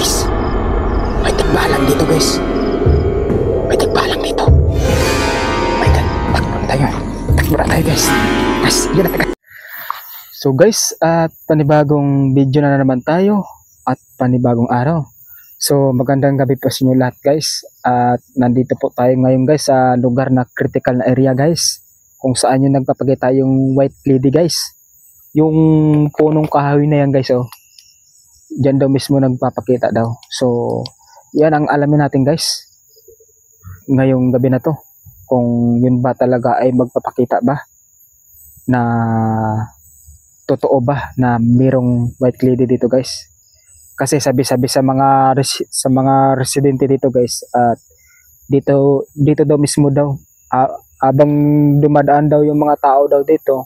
guys. May tigbalang dito guys. May tigbalang dito. My God, takbo na tayo. Takbo na tayo guys. Guys, yun na tayo. So guys, at panibagong video na naman tayo at panibagong araw. So magandang gabi po sa inyo lahat guys. At nandito po tayo ngayon guys sa lugar na critical na area guys. Kung saan yung nagpapakita yung white lady guys. Yung punong kahoy na yan guys oh. Diyan daw mismo nagpapakita daw. So yan ang alamin natin guys. Ngayong gabi na to. Kung yun ba talaga ay magpapakita ba na totoo ba na mayroong white lady dito guys. Kasi sabi-sabi sa mga residente dito guys at dito daw mismo daw habang dumadaan daw yung mga tao daw dito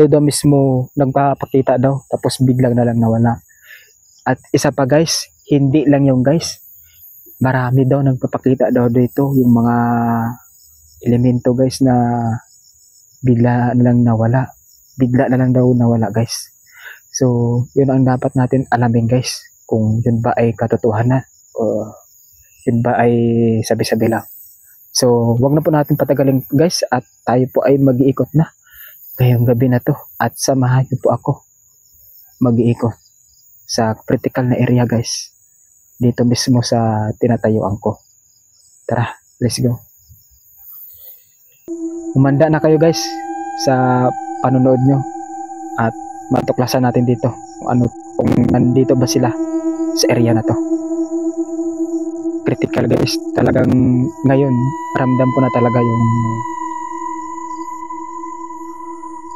daw mismo nagpapakita daw tapos biglang na lang nawala. At isa pa guys, hindi lang yung guys, marami daw nagpapakita daw dito yung mga elemento guys na bigla na lang daw nawala guys. So yun ang dapat natin alamin guys, kung yun ba ay katotohanan o yun ba ay sabi-sabi lang. So wag na po natin patagalin guys at tayo po ay mag-iikot na ngayong gabi na to at samahan niyo po ako mag-iikot sa critical na area guys dito mismo sa tinatayuan ko. Tara, let's go. Umanda na kayo guys sa panonood nyo at matuklasan natin dito kung nandito ba sila sa area na to. Critical guys, talagang ngayon ramdam ko na talaga yung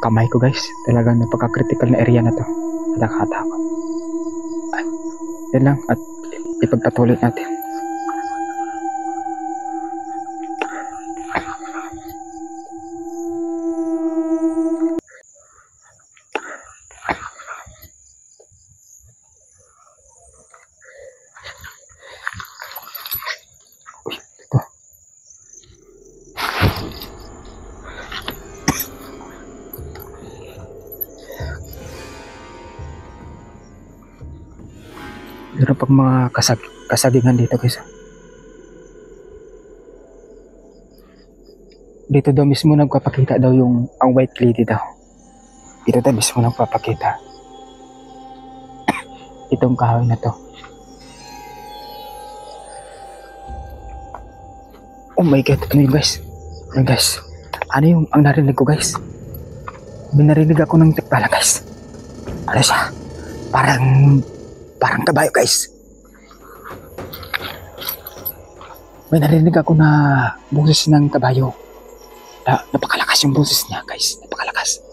kamay ko guys, talagang napaka-critical na area na to. Nakakatakot. Ay, yan lang at ipagpatuloy natin. Meron pang mga kasagingan dito guys. Dito daw mismo nagpapakita daw ang white lady daw. Dito daw mismo nagpapakita. Itong kahoy na to. Oh my God, ano yun guys? Ano guys? Ano yung ang narinig ko guys? May narinig ako ng tikbala guys. Ano siya? Parang kabayo guys. May narinig ako na boses ng kabayo. Napakalakas yung boses niya guys. Napakalakas.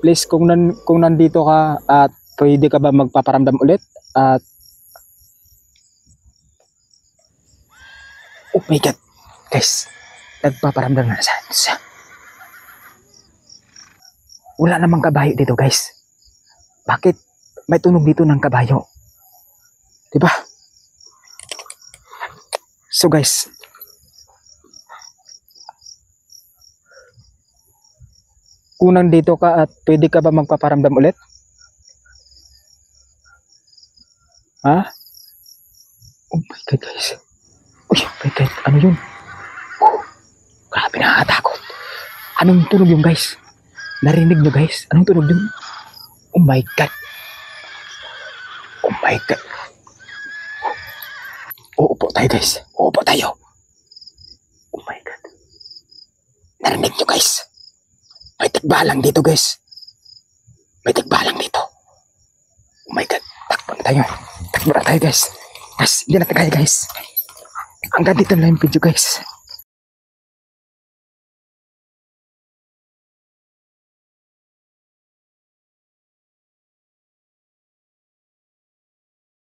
Please kung nandito ka at pwede ka ba magpaparamdam ulit at oh my God guys, nagpaparamdam na siya. Wala namang kabayo dito guys. Bakit may tunog dito ng kabayo? Diba? So guys, kung nandito ka at pwede ka ba magpaparamdam ulit? Ha? Oh my God guys. Uy, oh my God, ano yun? Grabe, nakakatakot. Anong tunog yung guys? Narinig nyo guys? Anong tunog yun? Oh my God. Oh my God. Uupo tayo guys. Uupo tayo. Oh my God. Narinig nyo guys? May tigbalang dito guys. May tigbalang dito. Oh my God. Takbo na tayo. Takbo na tayo guys. Guys, hindi na tayo guys. Hanggang dito na yung video guys.